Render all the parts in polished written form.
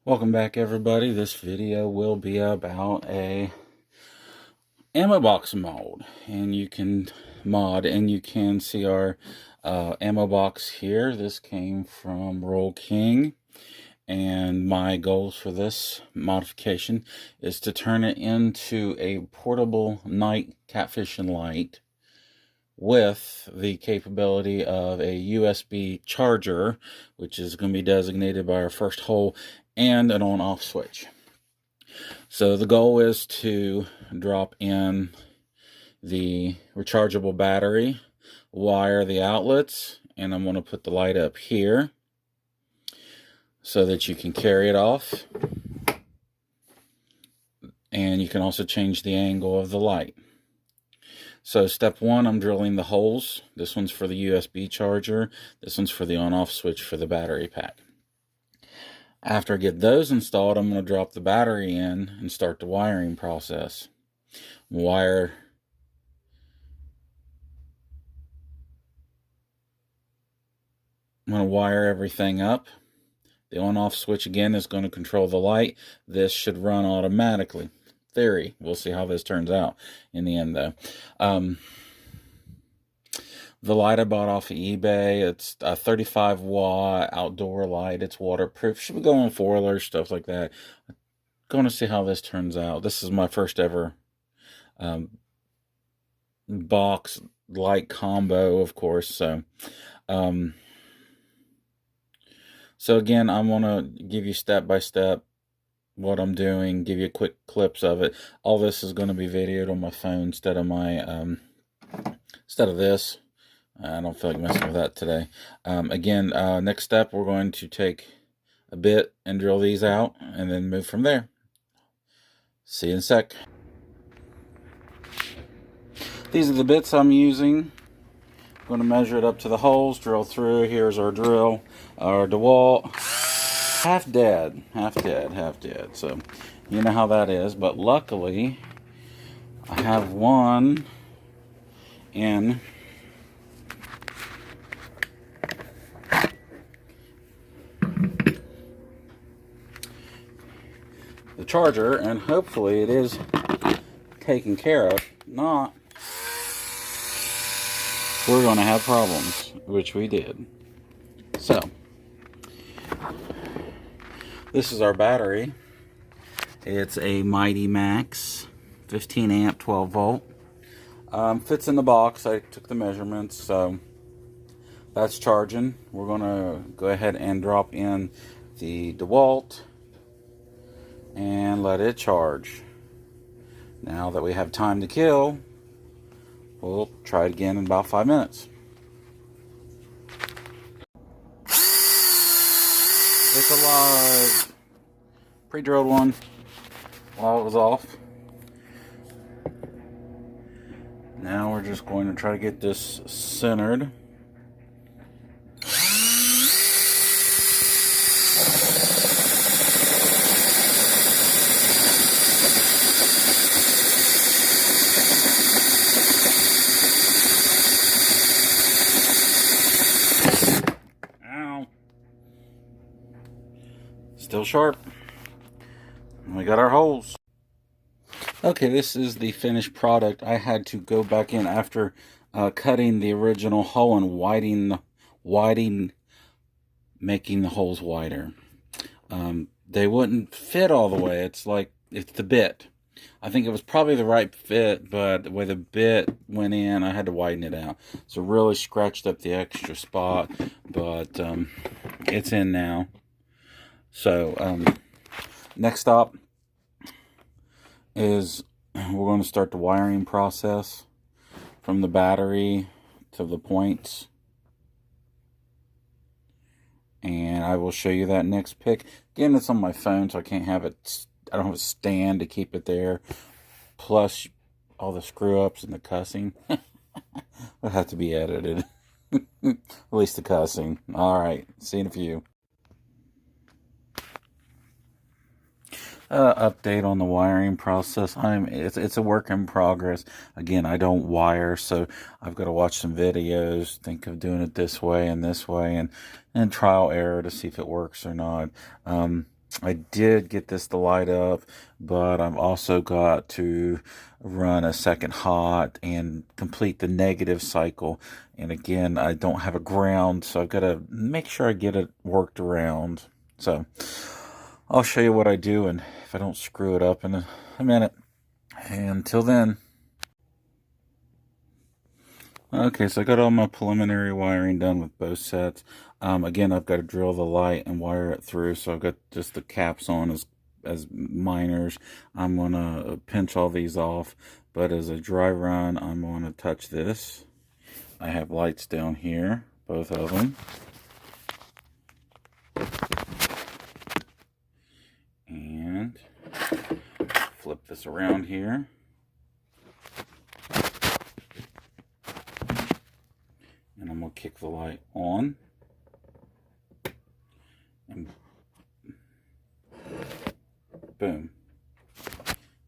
Welcome back, everybody. This video will be about a ammo box mod, and you can see our ammo box here. This came from Roll King, and my goals for this modification is to turn it into a portable night catfishing light with the capability of a USB charger, which is going to be designated by our first hole, and an on-off switch. So the goal is to drop in the rechargeable battery, wire the outlets, and I'm going to put the light up here so that you can carry it off. And you can also change the angle of the light. So step one, I'm drilling the holes. This one's for the USB charger. This one's for the on-off switch for the battery pack. After I get those installed, I'm going to drop the battery in and start the wiring process. I'm going to wire everything up. The on-off switch again is going to control the light. This should run automatically. Theory. We'll see how this turns out in the end, though. The light I bought off of eBay, it's a 35 watt outdoor light. It's waterproof. Should be going on foilers, stuff like that. Going to see how this turns out. This is my first ever box light combo, of course. So again, I'm going to give you step by step what I'm doing, give you quick clips of it. All this is going to be videoed on my phone instead of this. I don't feel like messing with that today. Again, next step, we're going to take a bit and drill these out and then move from there. See you in a sec. These are the bits I'm using. I'm going to measure it up to the holes, drill through. Here's our drill, our DeWalt. Half dead. So you know how that is. But luckily, I have one in the charger, and hopefully it is taken care of. Not, we're going to have problems, which we did. So this is our battery. It's a Mighty Max 15 amp 12 volt. Fits in the box. I took the measurements, so that's charging. We're going to go ahead and drop in the DeWalt and let it charge. Now that we have time to kill, we'll try it again in about 5 minutes. It's alive. Pre-drilled one while it was off. Now we're just going to try to get this centered. Ow. Still sharp. We got our holes. Okay, this is the finished product. I had to go back in after cutting the original hole and making the holes wider. They wouldn't fit all the way. It's the bit. I think it was probably the right fit, but the way the bit went in, I had to widen it out. So really scratched up the extra spot, but it's in now. So next stop is we're going to start the wiring process from the battery to the points, and I will show you that next pic. Again, it's on my phone, so I can't have it, I don't have a stand to keep it there, plus all the screw ups and the cussing will have to be edited. At least the cussing. Alright, see you in a few. Update on the wiring process. It's a work in progress. Again, I don't wire, so I've got to watch some videos, think of doing it this way, and trial error to see if it works or not. I did get this to light up, but I've also got to run a second hot and complete the negative cycle. And again, I don't have a ground, so I've got to make sure I get it worked around. So I'll show you what I do, and if I don't screw it up in a minute. Until then. Okay, so I got all my preliminary wiring done with both sets. Again, I've got to drill the light and wire it through, so I've got just the caps on as minors. I'm going to pinch all these off, but as a dry run, I'm going to touch this. I have lights down here, both of them. And flip this around here. And I'm going to kick the light on. And boom.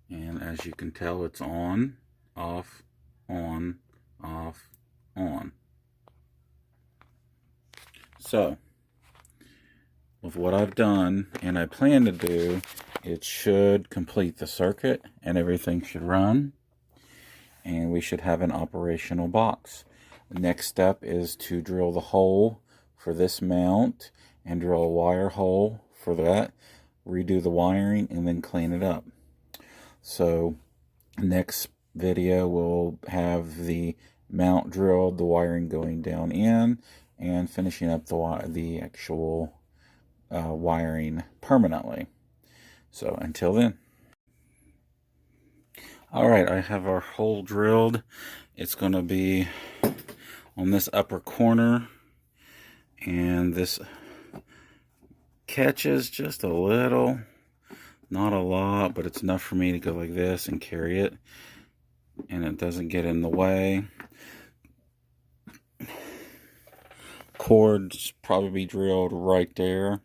And as you can tell, it's on, off, on, off, on. So, with what I've done, and I plan to do, it should complete the circuit, and everything should run. And we should have an operational box. The next step is to drill the hole for this mount and drill a wire hole for that, redo the wiring, and then clean it up. So next video we'll have the mount drilled, the wiring going down in, and finishing up the actual wiring permanently. So until then. Alright, I have our hole drilled. It's going to be on this upper corner, and this catches just a little, not a lot, but it's enough for me to go like this and carry it, and it doesn't get in the way. Cord's probably drilled right there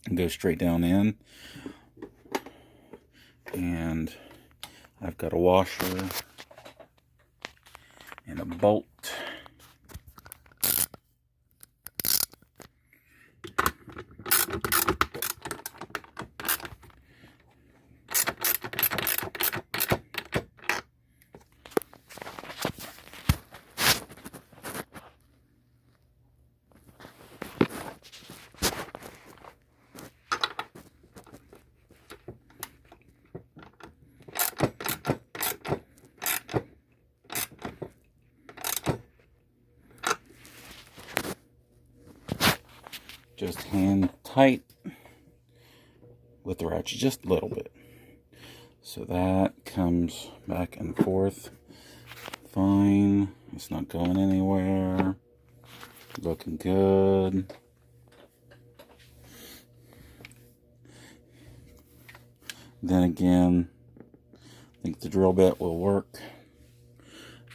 and go straight down in, and I've got a washer and a bolt. Just hand tight with the ratchet, just a little bit. So that comes back and forth fine. It's not going anywhere. Looking good. Then again, I think the drill bit will work.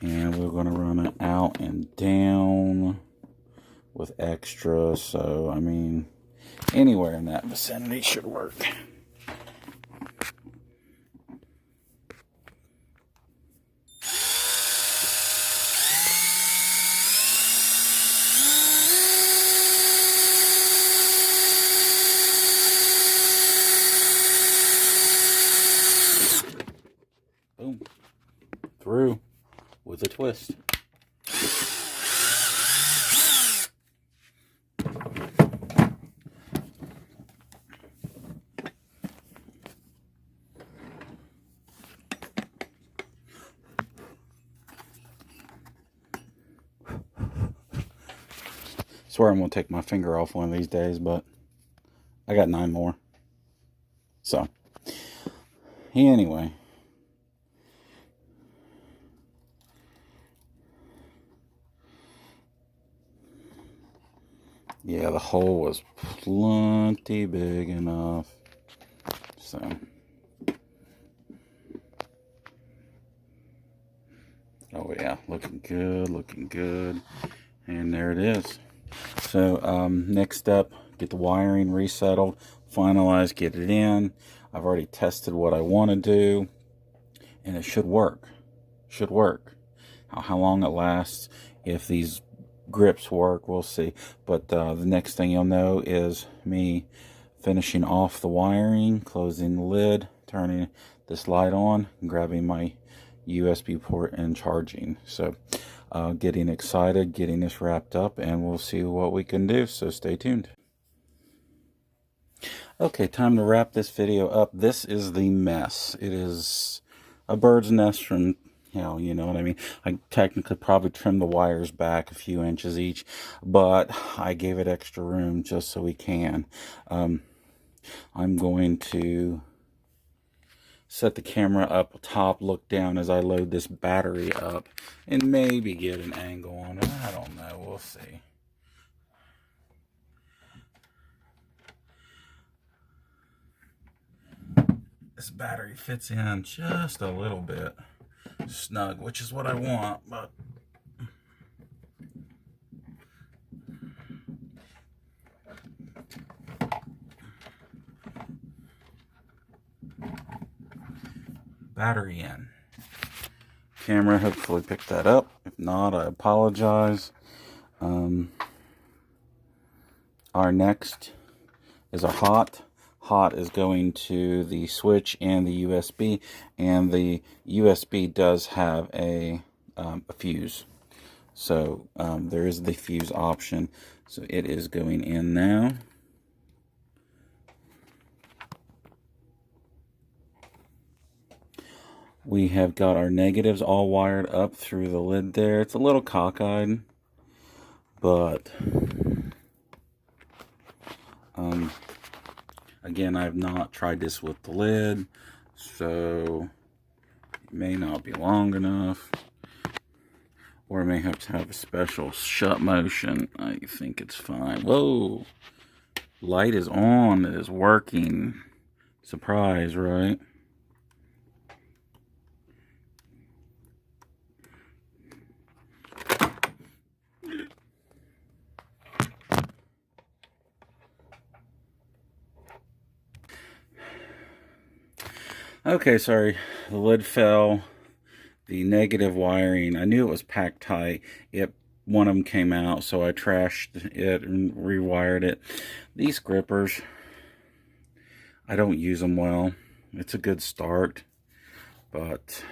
And we're going to run it out and down with extra, so I mean anywhere in that vicinity should work. Boom. Through with a twist. Swear I'm gonna take my finger off one of these days, but I got 9 more. So anyway, yeah, the hole was plenty big enough. So oh yeah, looking good, looking good. And there it is. So next up, get the wiring resettled, finalize, get it in. I've already tested what I want to do, and it should work. Should work. How long it lasts, if these grips work, we'll see. But the next thing you'll know is me finishing off the wiring, closing the lid, turning this light on, and grabbing my USB port and charging. So getting excited, getting this wrapped up, and we'll see what we can do. So stay tuned. Okay, time to wrap this video up. This is the mess. It is a bird's nest from hell, you know what I mean? I technically probably trimmed the wires back a few inches each, but I gave it extra room just so we can. I'm going to set the camera up top, look down as I load this battery up, and maybe get an angle on it. I don't know. We'll see. This battery fits in just a little bit snug, which is what I want, but battery in. Camera hopefully picked that up. If not, I apologize. Our next is a hot. Hot is going to the switch and the USB, and the USB does have a fuse. So there is the fuse option. So it is going in now. We have got our negatives all wired up through the lid there. It's a little cockeyed, but again, I have not tried this with the lid, so it may not be long enough, or I may have to have a special shut motion. I think it's fine. Whoa, light is on. It is working. Surprise, right? Okay, sorry, the lid fell. The negative wiring, I knew it was packed tight. One of them came out, so I trashed it and rewired it. These grippers, I don't use them well. It's a good start, but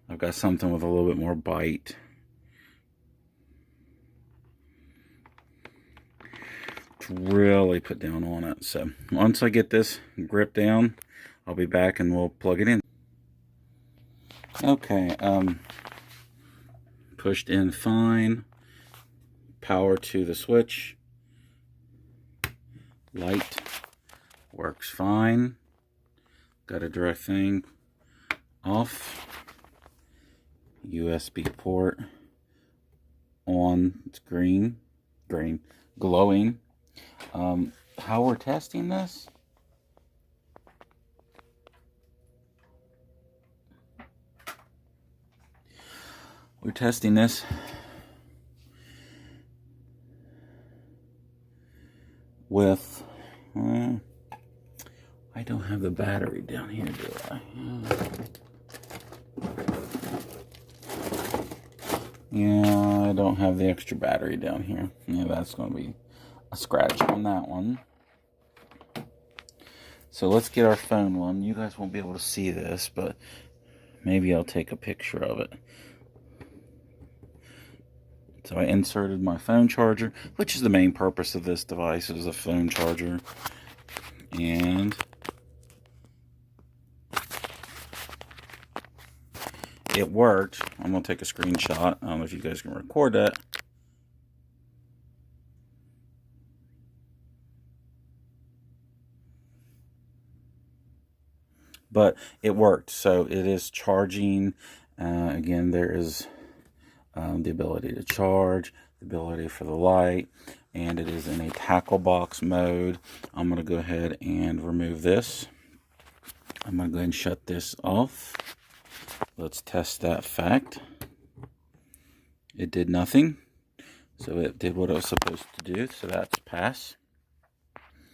I've got something with a little bit more bite. To really put down on it. So once I get this grip down, I'll be back and we'll plug it in. Okay, pushed in fine. Power to the switch. Light works fine. Got a direct thing off. USB port on. It's green, glowing. How we're testing this? We're testing this with, I don't have the battery down here, do I? Yeah, I don't have the extra battery down here. Yeah, that's going to be a scratch on that one. So let's get our phone one. You guys won't be able to see this, but maybe I'll take a picture of it. So I inserted my phone charger, which is the main purpose of this device, is a phone charger. And it worked. I'm going to take a screenshot. I don't know if you guys can record that. But it worked. So it is charging. Again, there is the ability to charge, the ability for the light, and it is in a tackle box mode. I'm going to go ahead and remove this. I'm going to go ahead and shut this off. Let's test that fact. It did nothing. So it did what it was supposed to do. So that's pass.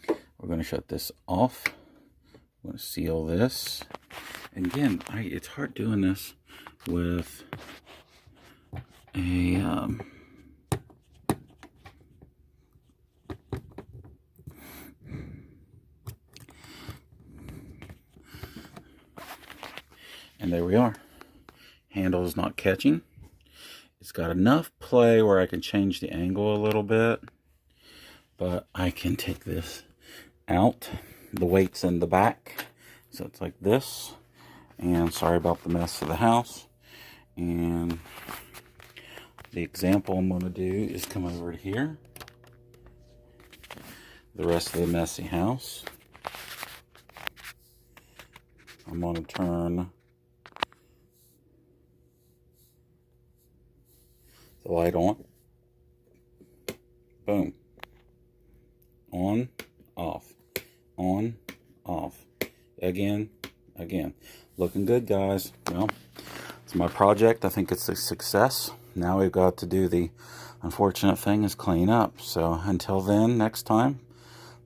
We're going to shut this off. I'm going to seal this. And again, it's hard doing this with a And there we are. Handle is not catching. It's got enough play where I can change the angle a little bit, but I can take this out. The weight's in the back, so it's like this. And sorry about the mess of the house. And the example I'm going to do is come over to here. The rest of the messy house. I'm going to turn the light on. Boom. On, off. On, off. Again, again. Looking good, guys. Well, it's my project. I think it's a success. Now we've got to do the unfortunate thing is clean up. So until then, next time,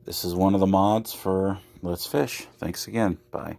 this is one of the mods for Let's Fish. Thanks again. Bye.